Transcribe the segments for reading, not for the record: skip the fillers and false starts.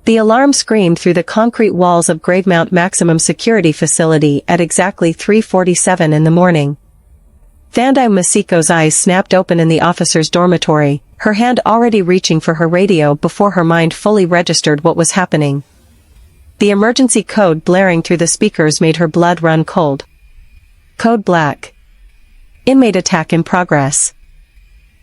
The alarm screamed through the concrete walls of Gravemount Maximum Security Facility at exactly 3:47 in the morning. Thandiwe Maseko's eyes snapped open in the officer's dormitory, her hand already reaching for her radio before her mind fully registered what was happening. The emergency code blaring through the speakers made her blood run cold. Code Black. Inmate attack in progress.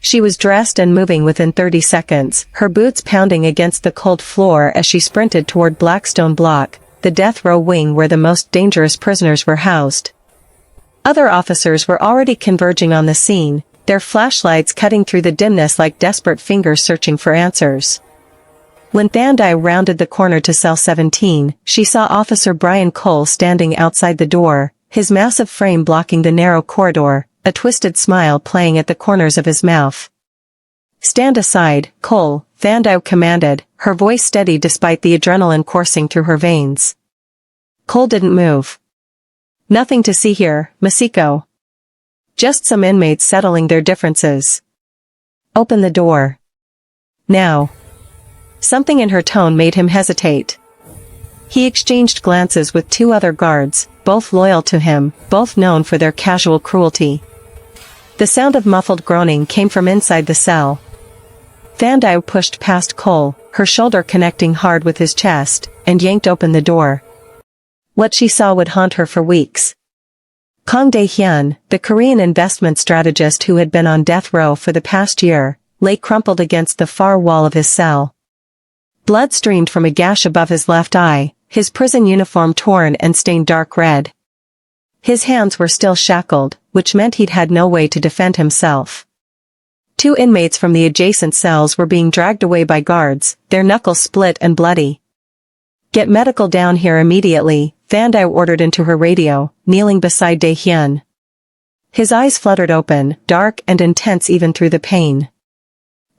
She was dressed and moving within 30 seconds, her boots pounding against the cold floor as she sprinted toward Blackstone Block, the death row wing where the most dangerous prisoners were housed. Other officers were already converging on the scene, their flashlights cutting through the dimness like desperate fingers searching for answers. When Thandiwe rounded the corner to cell 17, she saw Officer Brian Cole standing outside the door, his massive frame blocking the narrow corridor, a twisted smile playing at the corners of his mouth. "Stand aside, Cole," Thandiwe commanded, her voice steady despite the adrenaline coursing through her veins. Cole didn't move. "Nothing to see here, Maseko. Just some inmates settling their differences. Open the door. Now." Something in her tone made him hesitate. He exchanged glances with two other guards, both loyal to him, both known for their casual cruelty. The sound of muffled groaning came from inside the cell. Thandiwe pushed past Cole, her shoulder connecting hard with his chest, and yanked open the door. What she saw would haunt her for weeks. Kang Dae-Hyun, the Korean investment strategist who had been on death row for the past year, lay crumpled against the far wall of his cell. Blood streamed from a gash above his left eye, his prison uniform torn and stained dark red. His hands were still shackled, which meant he'd had no way to defend himself. Two inmates from the adjacent cells were being dragged away by guards, their knuckles split and bloody. "Get medical down here immediately," Thandiwe ordered into her radio, kneeling beside Dae-Hyun. His eyes fluttered open, dark and intense even through the pain.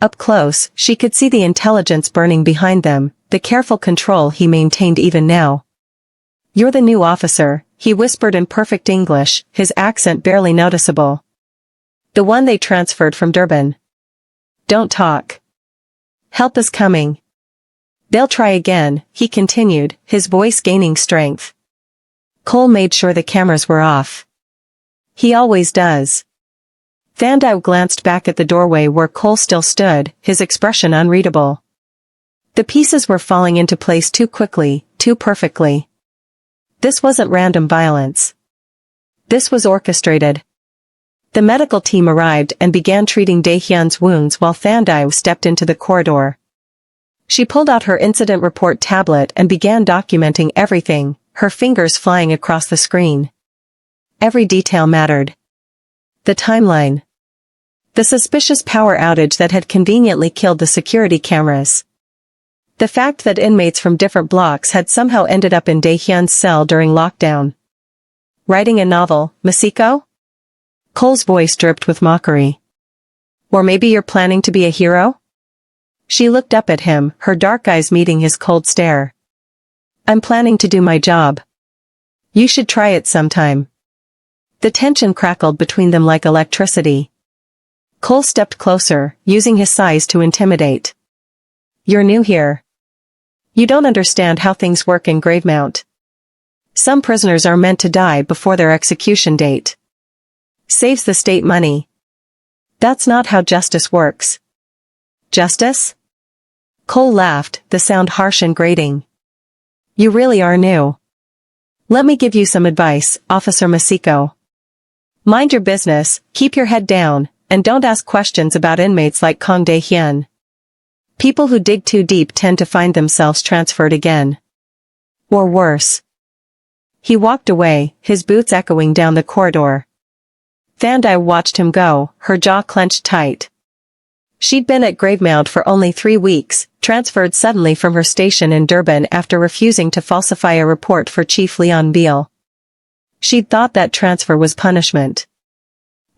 Up close, she could see the intelligence burning behind them, the careful control he maintained even now. "You're the new officer," he whispered in perfect English, his accent barely noticeable. "The one they transferred from Durban. Don't talk. Help is coming. They'll try again," he continued, his voice gaining strength. Cole made sure the cameras were off. "He always does." Thandiwe glanced back at the doorway where Cole still stood, his expression unreadable. The pieces were falling into place too quickly, too perfectly. This wasn't random violence. This was orchestrated. The medical team arrived and began treating Dae-Hyun's wounds while Thandiwe stepped into the corridor. She pulled out her incident report tablet and began documenting everything, her fingers flying across the screen. Every detail mattered. The timeline. The suspicious power outage that had conveniently killed the security cameras. The fact that inmates from different blocks had somehow ended up in Dae-Hyun's cell during lockdown. "Writing a novel, Maseko?" Cole's voice dripped with mockery. "Or maybe you're planning to be a hero?" She looked up at him, her dark eyes meeting his cold stare. "I'm planning to do my job. You should try it sometime." The tension crackled between them like electricity. Cole stepped closer, using his size to intimidate. "You're new here. You don't understand how things work in Gravemount. Some prisoners are meant to die before their execution date. Saves the state money. That's not how justice works." "Justice?" Cole laughed, the sound harsh and grating. "You really are new. Let me give you some advice, Officer Maseko. Mind your business, keep your head down, and don't ask questions about inmates like Kang Dae-Hyun. People who dig too deep tend to find themselves transferred again. Or worse." He walked away, his boots echoing down the corridor. Thandiwe watched him go, her jaw clenched tight. She'd been at Gravemount for only 3 weeks, transferred suddenly from her station in Durban after refusing to falsify a report for Chief Leon Beale. She'd thought that transfer was punishment.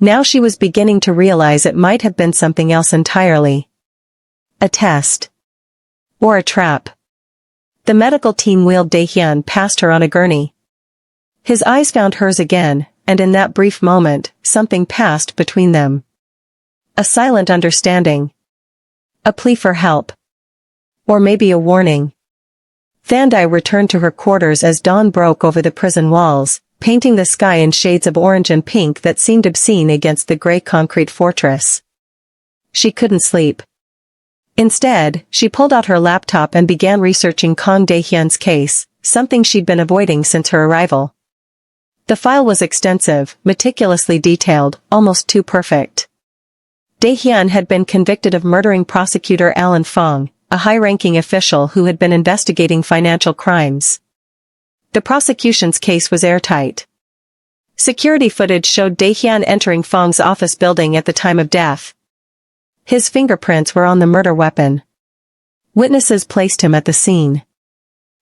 Now she was beginning to realize it might have been something else entirely. A test. Or a trap. The medical team wheeled Dae-Hyun past her on a gurney. His eyes found hers again, and in that brief moment, something passed between them. A silent understanding. A plea for help. Or maybe a warning. Thandiwe returned to her quarters as dawn broke over the prison walls, painting the sky in shades of orange and pink that seemed obscene against the gray concrete fortress. She couldn't sleep. Instead, she pulled out her laptop and began researching Kang Dae-Hyun's case, something she'd been avoiding since her arrival. The file was extensive, meticulously detailed, almost too perfect. Dae-Hyun had been convicted of murdering prosecutor Alan Fong, a high-ranking official who had been investigating financial crimes. The prosecution's case was airtight. Security footage showed Dae-Hyun entering Fong's office building at the time of death. His fingerprints were on the murder weapon. Witnesses placed him at the scene.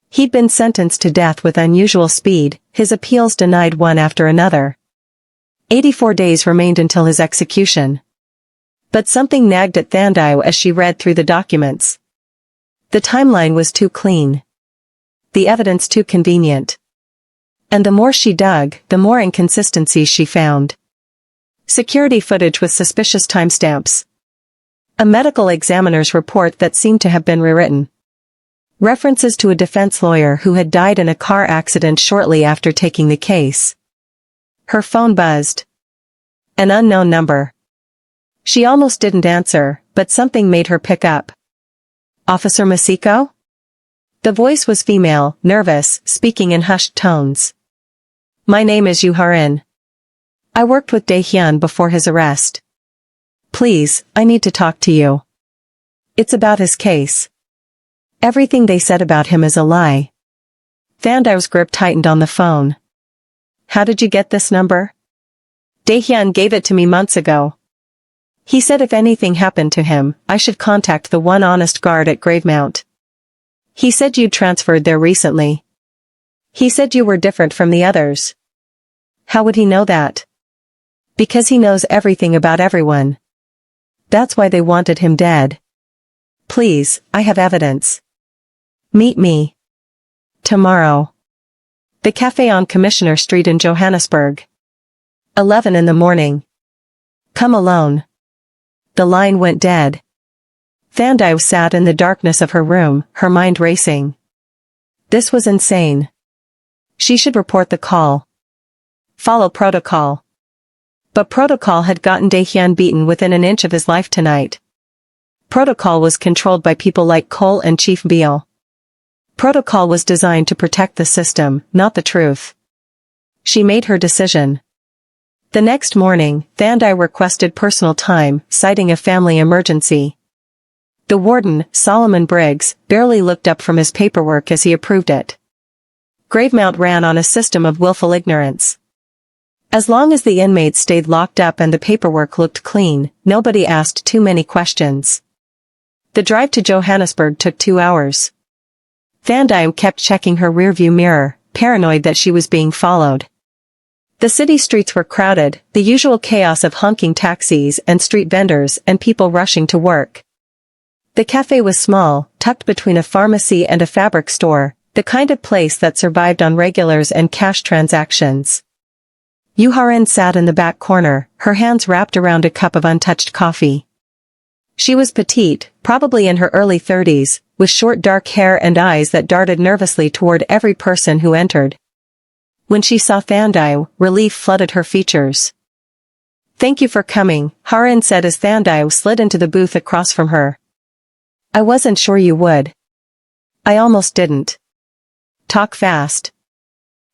He'd been sentenced to death with unusual speed, his appeals denied one after another. 84 days remained until his execution. But something nagged at Thandiwe as she read through the documents. The timeline was too clean. The evidence too convenient. And the more she dug, the more inconsistencies she found. Security footage with suspicious timestamps. A medical examiner's report that seemed to have been rewritten. References to a defense lawyer who had died in a car accident shortly after taking the case. Her phone buzzed. An unknown number. She almost didn't answer, but something made her pick up. Officer Maseko? The voice was female, nervous, speaking in hushed tones. My name is Yuharin. I worked with Dae-Hyun before his arrest. Please, I need to talk to you. It's about his case. Everything they said about him is a lie. Thandiwe's grip tightened on the phone. How did you get this number? Dae-Hyun gave it to me months ago. He said if anything happened to him, I should contact the one honest guard at Gravemount. He said you'd transferred there recently. He said you were different from the others. How would he know that? Because he knows everything about everyone. That's why they wanted him dead. Please, I have evidence. Meet me. Tomorrow. The cafe on Commissioner Street in Johannesburg. 11 in the morning. Come alone. The line went dead. Thandiwe sat in the darkness of her room, her mind racing. This was insane. She should report the call. Follow protocol. But protocol had gotten Dae-Hyun beaten within an inch of his life tonight. Protocol was controlled by people like Cole and Chief Beale. Protocol was designed to protect the system, not the truth. She made her decision. The next morning, Thandiwe requested personal time, citing a family emergency. The warden, Solomon Briggs, barely looked up from his paperwork as he approved it. Gravemount ran on a system of willful ignorance. As long as the inmates stayed locked up and the paperwork looked clean, nobody asked too many questions. The drive to Johannesburg took 2 hours. Thandiwe kept checking her rearview mirror, paranoid that she was being followed. The city streets were crowded, the usual chaos of honking taxis and street vendors and people rushing to work. The cafe was small, tucked between a pharmacy and a fabric store, the kind of place that survived on regulars and cash transactions. Yuharin sat in the back corner, her hands wrapped around a cup of untouched coffee. She was petite, probably in her early 30s, with short dark hair and eyes that darted nervously toward every person who entered. When she saw Thandiwe, relief flooded her features. Thank you for coming, Harin said as Thandiwe slid into the booth across from her. I wasn't sure you would. I almost didn't. Talk fast.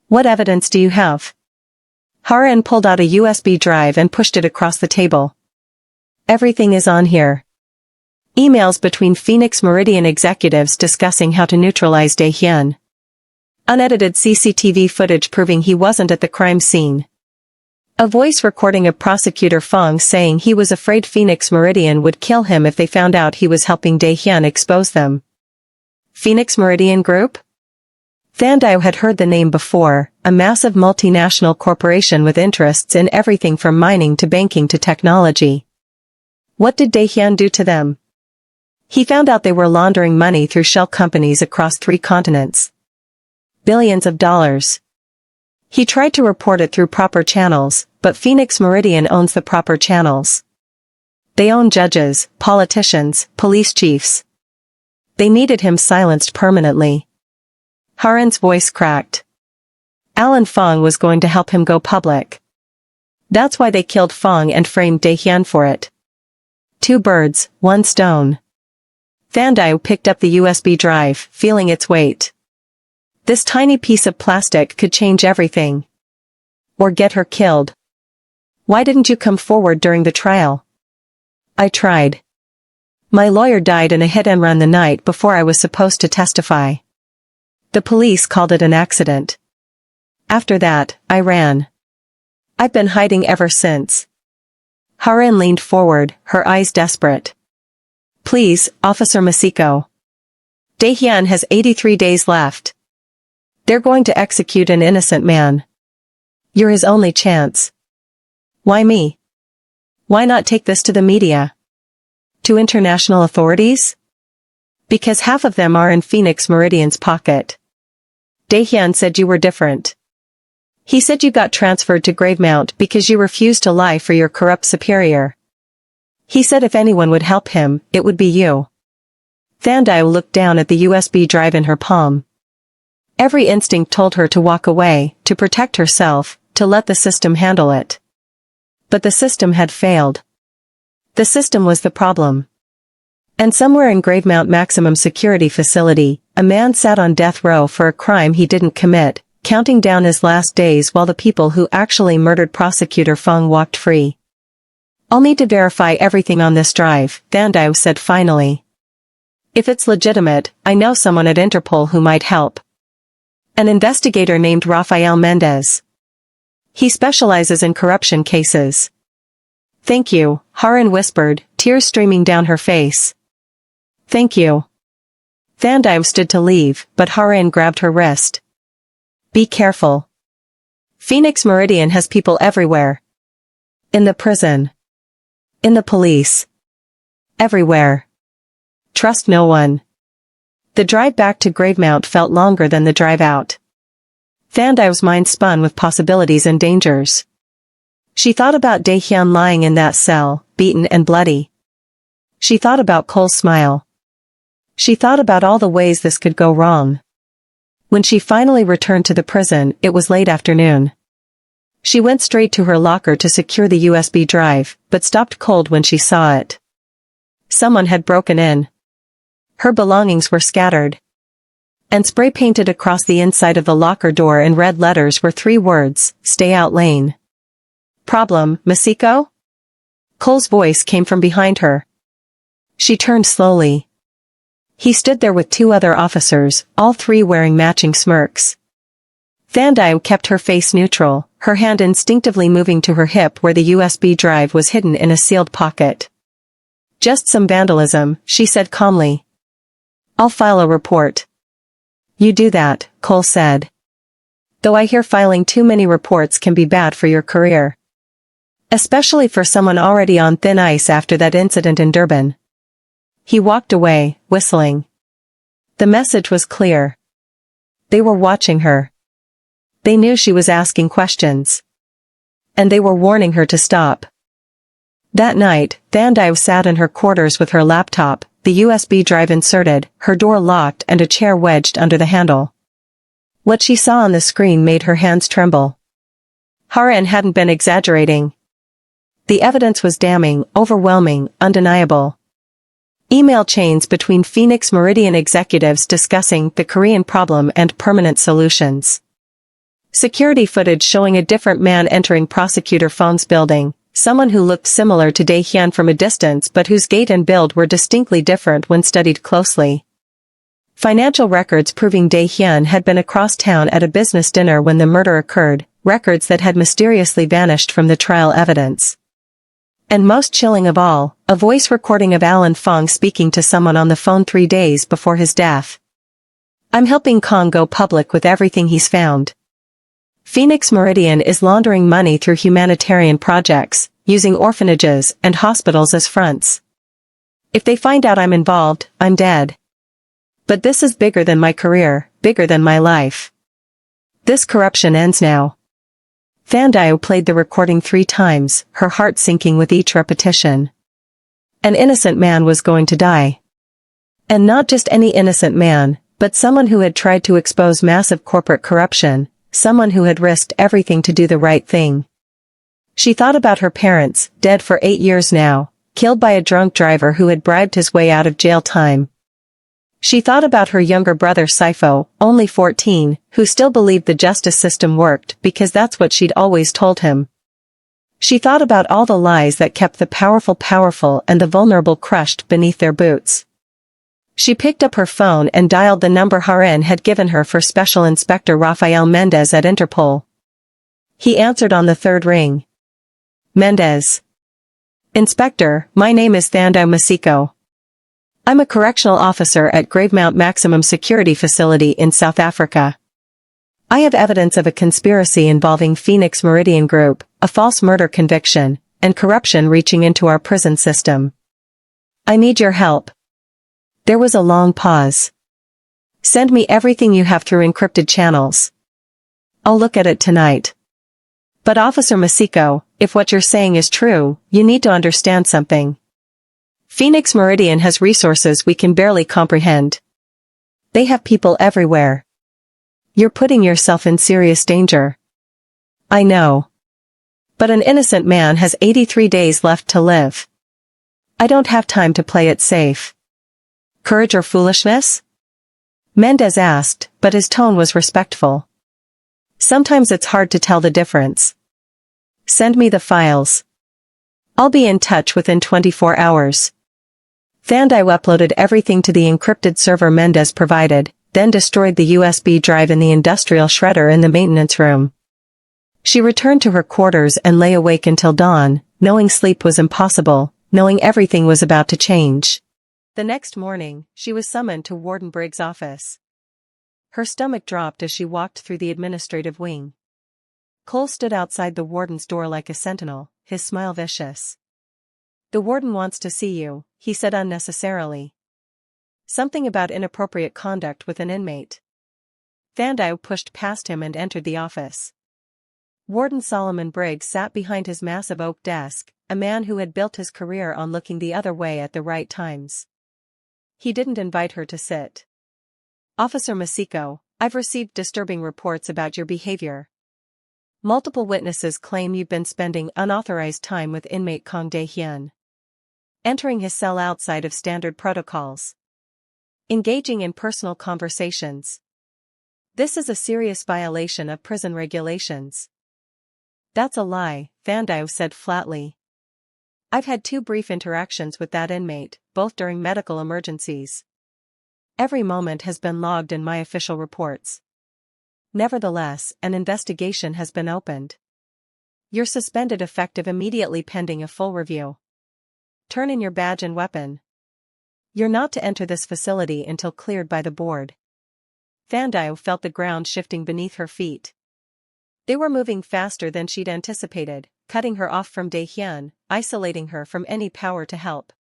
What evidence do you have? Harin pulled out a USB drive and pushed it across the table. Everything is on here. Emails between Phoenix Meridian executives discussing how to neutralize Dae-Hyun. Unedited CCTV footage proving he wasn't at the crime scene. A voice recording of Prosecutor Fong saying he was afraid Phoenix Meridian would kill him if they found out he was helping Dae-Hyun expose them. Phoenix Meridian Group? Thandiwe had heard the name before, a massive multinational corporation with interests in everything from mining to banking to technology. What did Dae-Hyun do to them? He found out they were laundering money through shell companies across 3 continents. Billions of dollars. He tried to report it through proper channels, but Phoenix Meridian owns the proper channels. They own judges, politicians, police chiefs. They needed him silenced permanently. Haren's voice cracked. Alan Fong was going to help him go public. That's why they killed Fong and framed Dae-Hyun for it. 2 birds, 1 stone. Thandiwe picked up the USB drive, feeling its weight. This tiny piece of plastic could change everything. Or get her killed. Why didn't you come forward during the trial? I tried. My lawyer died in a hit-and-run the night before I was supposed to testify. The police called it an accident. After that, I ran. I've been hiding ever since. Haren leaned forward, her eyes desperate. Please, Officer Maseko. Dae-Hyun has 83 days left. They're going to execute an innocent man. You're his only chance. Why me? Why not take this to the media? To international authorities? Because half of them are in Phoenix Meridian's pocket. Dae-Hyun said you were different. He said you got transferred to Gravemount because you refused to lie for your corrupt superior. He said if anyone would help him, it would be you. Thandiwe looked down at the USB drive in her palm. Every instinct told her to walk away, to protect herself, to let the system handle it. But the system had failed. The system was the problem. And somewhere in Gravemount Maximum Security Facility, a man sat on death row for a crime he didn't commit, counting down his last days while the people who actually murdered Prosecutor Fong walked free. I'll need to verify everything on this drive, Thandiwe said finally. If it's legitimate, I know someone at Interpol who might help. An investigator named Rafael Mendez. He specializes in corruption cases. Thank you, Haren whispered, tears streaming down her face. Thank you. Thandiwe stood to leave, but Haren grabbed her wrist. Be careful. Phoenix Meridian has people everywhere. In the prison. In the police. Everywhere. Trust no one. The drive back to Gravemount felt longer than the drive out. Thandiwe's mind spun with possibilities and dangers. She thought about Dae-Hyun lying in that cell, beaten and bloody. She thought about Cole's smile. She thought about all the ways this could go wrong. When she finally returned to the prison, it was late afternoon. She went straight to her locker to secure the USB drive, but stopped cold when she saw it. Someone had broken in. Her belongings were scattered. And spray-painted across the inside of the locker door in red letters were 3 words, Stay Out Lane. Problem, Maseko? Cole's voice came from behind her. She turned slowly. He stood there with 2 other officers, all 3 wearing matching smirks. Thandiwe kept her face neutral, her hand instinctively moving to her hip where the USB drive was hidden in a sealed pocket. Just some vandalism, she said calmly. I'll file a report. You do that, Cole said. Though I hear filing too many reports can be bad for your career. Especially for someone already on thin ice after that incident in Durban. He walked away, whistling. The message was clear. They were watching her. They knew she was asking questions. And they were warning her to stop. That night, Thandiwe sat in her quarters with her laptop, the USB drive inserted, her door locked and a chair wedged under the handle. What she saw on the screen made her hands tremble. Haren hadn't been exaggerating. The evidence was damning, overwhelming, undeniable. Email chains between Phoenix Meridian executives discussing the Korean problem and permanent solutions. Security footage showing a different man entering Prosecutor Fong's building, someone who looked similar to Dae-Hyun from a distance but whose gait and build were distinctly different when studied closely. Financial records proving Dae-Hyun had been across town at a business dinner when the murder occurred, records that had mysteriously vanished from the trial evidence. And most chilling of all, a voice recording of Alan Fong speaking to someone on the phone 3 days before his death. I'm helping Kang go public with everything he's found. Phoenix Meridian is laundering money through humanitarian projects, using orphanages and hospitals as fronts. If they find out I'm involved, I'm dead. But this is bigger than my career, bigger than my life. This corruption ends now. Thandiwe played the recording 3 times, her heart sinking with each repetition. An innocent man was going to die. And not just any innocent man, but someone who had tried to expose massive corporate corruption, someone who had risked everything to do the right thing. She thought about her parents, dead for 8 years now, killed by a drunk driver who had bribed his way out of jail time. She thought about her younger brother Saifo, only 14, who still believed the justice system worked because that's what she'd always told him. She thought about all the lies that kept the powerful powerful and the vulnerable crushed beneath their boots. She picked up her phone and dialed the number Haren had given her for Special Inspector Rafael Mendez at Interpol. He answered on the third ring. Mendez. Inspector, my name is Thandiwe Maseko. I'm a correctional officer at Gravemount Maximum Security Facility in South Africa. I have evidence of a conspiracy involving Phoenix Meridian Group, a false murder conviction, and corruption reaching into our prison system. I need your help. There was a long pause. Send me everything you have through encrypted channels. I'll look at it tonight. But Officer Maseko, if what you're saying is true, you need to understand something. Phoenix Meridian has resources we can barely comprehend. They have people everywhere. You're putting yourself in serious danger. I know. But an innocent man has 83 days left to live. I don't have time to play it safe. Courage or foolishness? Mendez asked, but his tone was respectful. Sometimes it's hard to tell the difference. Send me the files. I'll be in touch within 24 hours. Thandiwe uploaded everything to the encrypted server Mendez provided, then destroyed the USB drive in the industrial shredder in the maintenance room. She returned to her quarters and lay awake until dawn, knowing sleep was impossible, knowing everything was about to change. The next morning, she was summoned to Warden Briggs' office. Her stomach dropped as she walked through the administrative wing. Cole stood outside the warden's door like a sentinel, his smile vicious. The warden wants to see you, he said unnecessarily. Something about inappropriate conduct with an inmate. Thandiwe pushed past him and entered the office. Warden Solomon Briggs sat behind his massive oak desk, a man who had built his career on looking the other way at the right times. He didn't invite her to sit. Officer Maseko, I've received disturbing reports about your behavior. Multiple witnesses claim you've been spending unauthorized time with inmate Kang Dae-Hyun. Entering his cell outside of standard protocols. Engaging in personal conversations. This is a serious violation of prison regulations. That's a lie, Thandiwe said flatly. I've had 2 brief interactions with that inmate, both during medical emergencies. Every moment has been logged in my official reports. Nevertheless, an investigation has been opened. You're suspended effective immediately pending a full review. Turn in your badge and weapon. You're not to enter this facility until cleared by the board. Thandiwe felt the ground shifting beneath her feet. They were moving faster than she'd anticipated, cutting her off from Dae-Hyun, isolating her from any power to help.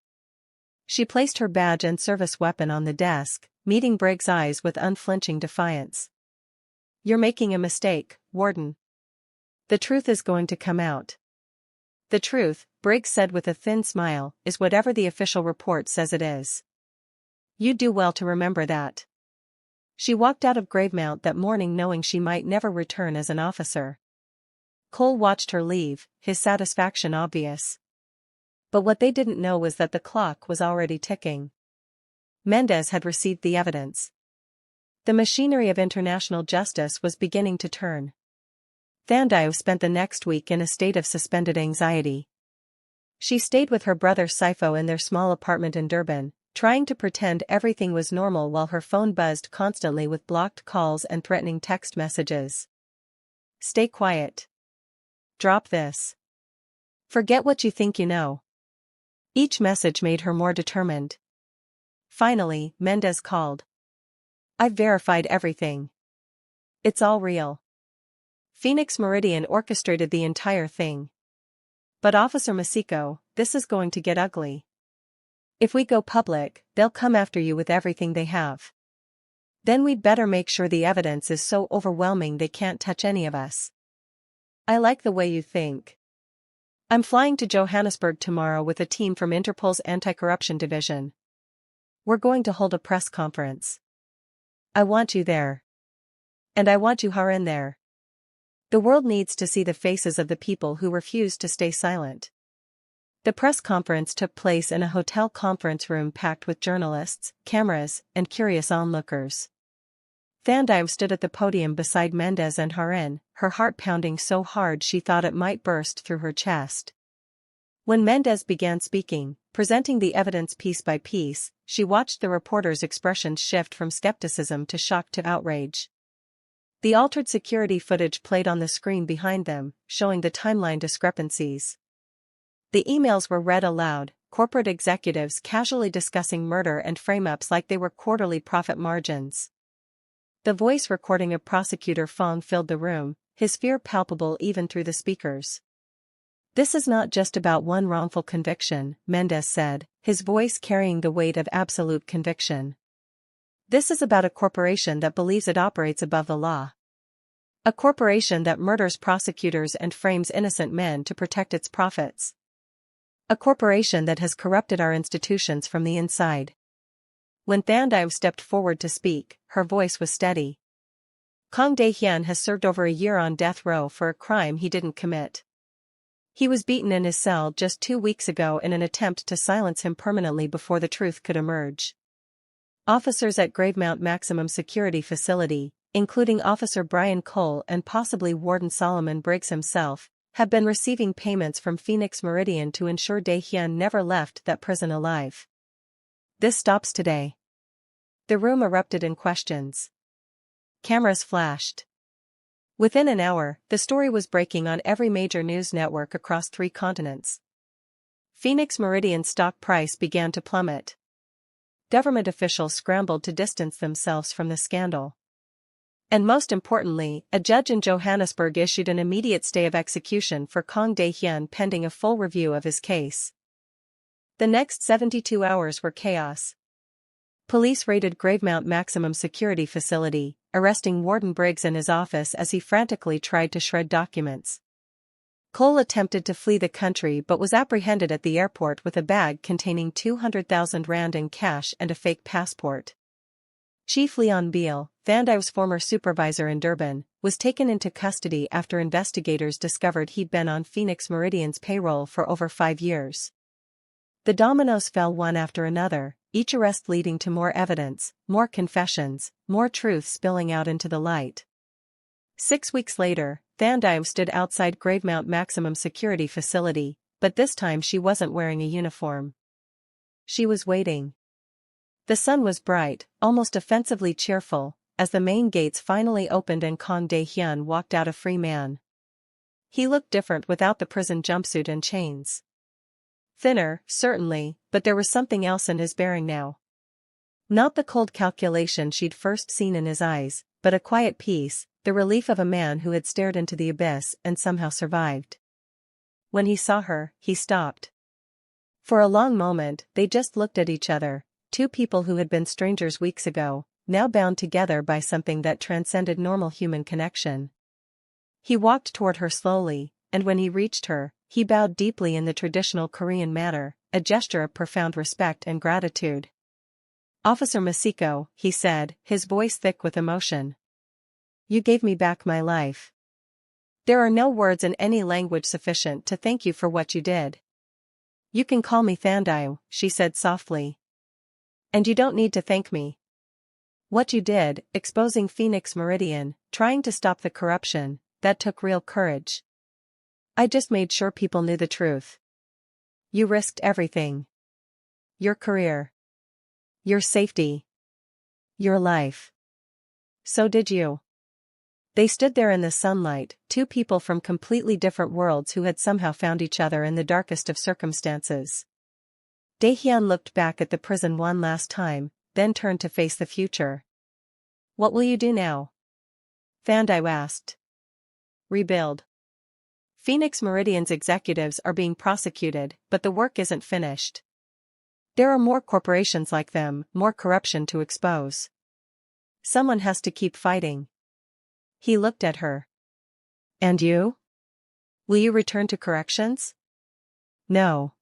She placed her badge and service weapon on the desk, meeting Briggs' eyes with unflinching defiance. You're making a mistake, Warden. The truth is going to come out. The truth, Briggs said with a thin smile, is whatever the official report says it is. You'd do well to remember that. She walked out of Gravemount that morning knowing she might never return as an officer. Cole watched her leave, his satisfaction obvious. But what they didn't know was that the clock was already ticking. Mendez had received the evidence. The machinery of international justice was beginning to turn. Thandiwe spent the next week in a state of suspended anxiety. She stayed with her brother Saifo in their small apartment in Durban, trying to pretend everything was normal while her phone buzzed constantly with blocked calls and threatening text messages. Stay quiet. Drop this. Forget what you think you know. Each message made her more determined. Finally, Mendez called. I've verified everything. It's all real. Phoenix Meridian orchestrated the entire thing. But Officer Maseko, this is going to get ugly. If we go public, they'll come after you with everything they have. Then we'd better make sure the evidence is so overwhelming they can't touch any of us. I like the way you think. I'm flying to Johannesburg tomorrow with a team from Interpol's Anti-Corruption Division. We're going to hold a press conference. I want you there. And I want you in there. The world needs to see the faces of the people who refuse to stay silent. The press conference took place in a hotel conference room packed with journalists, cameras, and curious onlookers. Thandiwe stood at the podium beside Mendes and Harin, her heart pounding so hard she thought it might burst through her chest. When Mendes began speaking, presenting the evidence piece by piece, she watched the reporter's expressions shift from skepticism to shock to outrage. The altered security footage played on the screen behind them, showing the timeline discrepancies. The emails were read aloud, corporate executives casually discussing murder and frame-ups like they were quarterly profit margins. The voice recording of prosecutor Fong filled the room, his fear palpable even through the speakers. This is not just about one wrongful conviction, Mendes said, his voice carrying the weight of absolute conviction. This is about a corporation that believes it operates above the law. A corporation that murders prosecutors and frames innocent men to protect its profits. A corporation that has corrupted our institutions from the inside. When Thandiwe stepped forward to speak, her voice was steady. Kang Dae-Hyun has served over a year on death row for a crime he didn't commit. He was beaten in his cell just 2 weeks ago in an attempt to silence him permanently before the truth could emerge. Officers at Gravemount Maximum Security Facility, including Officer Brian Cole and possibly Warden Solomon Briggs himself, have been receiving payments from Phoenix Meridian to ensure Dae-Hyun never left that prison alive. This stops today. The room erupted in questions. Cameras flashed. Within an hour, the story was breaking on every major news network across 3 continents. Phoenix Meridian's stock price began to plummet. Government officials scrambled to distance themselves from the scandal. And most importantly, a judge in Johannesburg issued an immediate stay of execution for Kang Dae-Hyun pending a full review of his case. The next 72 hours were chaos. Police raided Gravemount Maximum Security Facility, arresting Warden Briggs in his office as he frantically tried to shred documents. Cole attempted to flee the country but was apprehended at the airport with a bag containing 200,000 rand in cash and a fake passport. Chief Leon Beale, Thandiwe's former supervisor in Durban, was taken into custody after investigators discovered he'd been on Phoenix Meridian's payroll for over 5 years. The dominoes fell one after another, each arrest leading to more evidence, more confessions, more truth spilling out into the light. 6 weeks later, Thandiwe stood outside Gravemount Maximum Security Facility, but this time she wasn't wearing a uniform. She was waiting. The sun was bright, almost offensively cheerful, as the main gates finally opened and Kang Dae-Hyun walked out a free man. He looked different without the prison jumpsuit and chains. Thinner, certainly, but there was something else in his bearing now. Not the cold calculation she'd first seen in his eyes, but a quiet peace, the relief of a man who had stared into the abyss and somehow survived. When he saw her, he stopped. For a long moment, they just looked at each other, 2 people who had been strangers weeks ago, now bound together by something that transcended normal human connection. He walked toward her slowly, and when he reached her, he bowed deeply in the traditional Korean manner, a gesture of profound respect and gratitude. "Officer Maseko," he said, his voice thick with emotion. "You gave me back my life. There are no words in any language sufficient to thank you for what you did." "You can call me Thandiwe," she said softly. "And you don't need to thank me. What you did, exposing Phoenix Meridian, trying to stop the corruption, that took real courage. I just made sure people knew the truth. You risked everything. Your career. Your safety. Your life. So did you." They stood there in the sunlight, 2 people from completely different worlds who had somehow found each other in the darkest of circumstances. Dae-Hyun looked back at the prison one last time, then turned to face the future. "What will you do now?" Thandiwe asked. "Rebuild. Phoenix Meridian's executives are being prosecuted, but the work isn't finished. There are more corporations like them, more corruption to expose. Someone has to keep fighting." He looked at her. "And you? Will you return to corrections?" "No.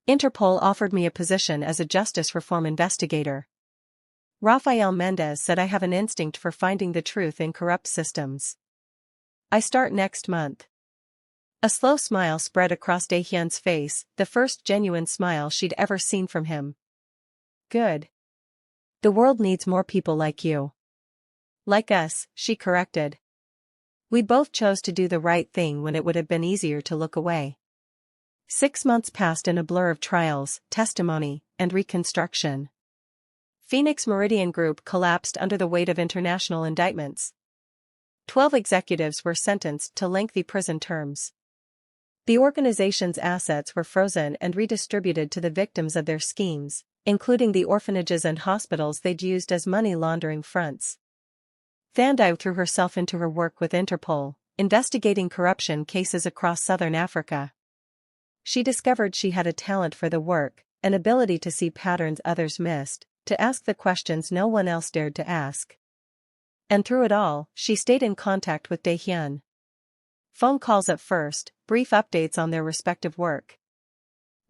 Interpol offered me a position as a justice reform investigator." Rafael Mendez said I have an instinct for finding the truth in corrupt systems. I start next month. A slow smile spread across Dae-Hyun's face, the first genuine smile she'd ever seen from him. Good. The world needs more people like you. Like us, she corrected. We both chose to do the right thing when it would have been easier to look away. 6 months passed in a blur of trials, testimony, and reconstruction. Phoenix Meridian Group collapsed under the weight of international indictments. 12 executives were sentenced to lengthy prison terms. The organization's assets were frozen and redistributed to the victims of their schemes, including the orphanages and hospitals they'd used as money laundering fronts. Thandiwe threw herself into her work with Interpol, investigating corruption cases across southern Africa. She discovered she had a talent for the work, an ability to see patterns others missed, to ask the questions no one else dared to ask. And through it all, she stayed in contact with Dae-Hyun. Phone calls at first, brief updates on their respective work.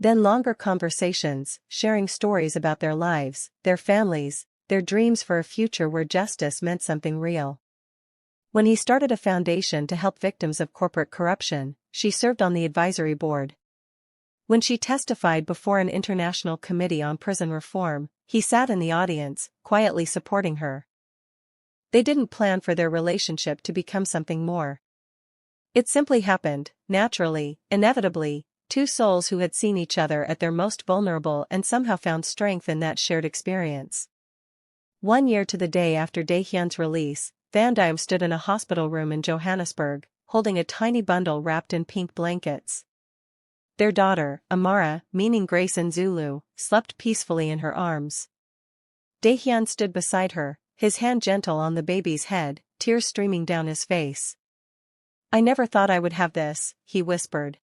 Then longer conversations, sharing stories about their lives, their families, their dreams for a future where justice meant something real. When he started a foundation to help victims of corporate corruption, she served on the advisory board. When she testified before an international committee on prison reform, he sat in the audience, quietly supporting her. They didn't plan for their relationship to become something more. It simply happened, naturally, inevitably, two souls who had seen each other at their most vulnerable and somehow found strength in that shared experience. 1 year to the day after Dae-Hyun's release, Thandiwe stood in a hospital room in Johannesburg, holding a tiny bundle wrapped in pink blankets. Their daughter, Amara, meaning grace in Zulu, slept peacefully in her arms. Dae-Hyun stood beside her, his hand gentle on the baby's head, tears streaming down his face. I never thought I would have this, he whispered.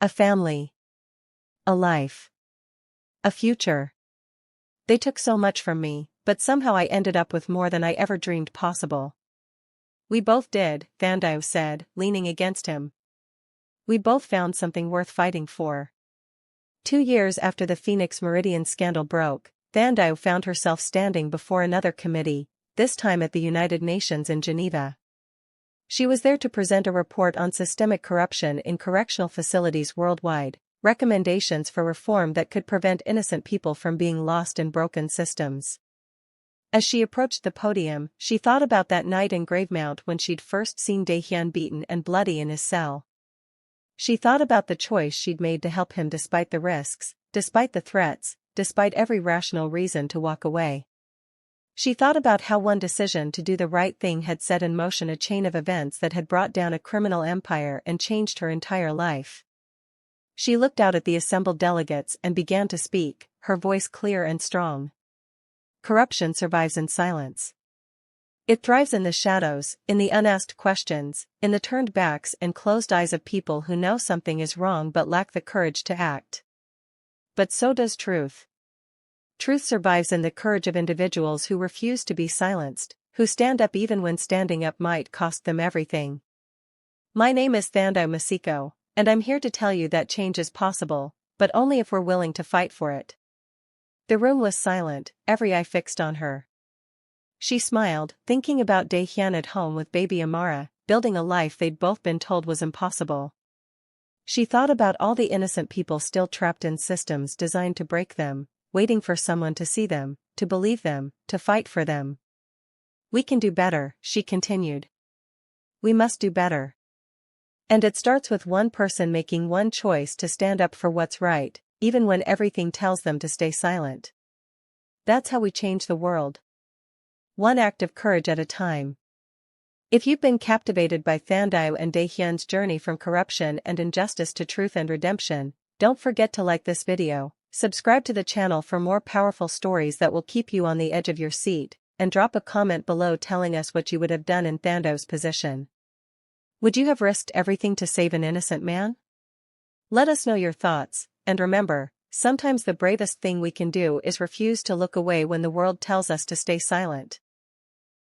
A family. A life. A future. They took so much from me, but somehow I ended up with more than I ever dreamed possible. We both did, Thandiwe said, leaning against him. We both found something worth fighting for. 2 years after the Phoenix Meridian scandal broke, Thandiwe found herself standing before another committee, this time at the United Nations in Geneva. She was there to present a report on systemic corruption in correctional facilities worldwide, recommendations for reform that could prevent innocent people from being lost in broken systems. As she approached the podium, she thought about that night in Gravemount when she'd first seen Dae-Hyun beaten and bloody in his cell. She thought about the choice she'd made to help him despite the risks, despite the threats, despite every rational reason to walk away. She thought about how one decision to do the right thing had set in motion a chain of events that had brought down a criminal empire and changed her entire life. She looked out at the assembled delegates and began to speak, her voice clear and strong. Corruption survives in silence. It thrives in the shadows, in the unasked questions, in the turned backs and closed eyes of people who know something is wrong but lack the courage to act. But so does truth. Truth survives in the courage of individuals who refuse to be silenced, who stand up even when standing up might cost them everything. My name is Thandiwe Maseko, and I'm here to tell you that change is possible, but only if we're willing to fight for it. The room was silent, every eye fixed on her. She smiled, thinking about Dae-Hyun at home with baby Amara, building a life they'd both been told was impossible. She thought about all the innocent people still trapped in systems designed to break them, waiting for someone to see them, to believe them, to fight for them. We can do better, she continued. We must do better. And it starts with one person making one choice to stand up for what's right, even when everything tells them to stay silent. That's how we change the world. One act of courage at a time. If you've been captivated by Thandiwe and Dae-Hyun's journey from corruption and injustice to truth and redemption, don't forget to like this video, subscribe to the channel for more powerful stories that will keep you on the edge of your seat, and drop a comment below telling us what you would have done in Thandiwe's position. Would you have risked everything to save an innocent man? Let us know your thoughts, and remember, sometimes the bravest thing we can do is refuse to look away when the world tells us to stay silent.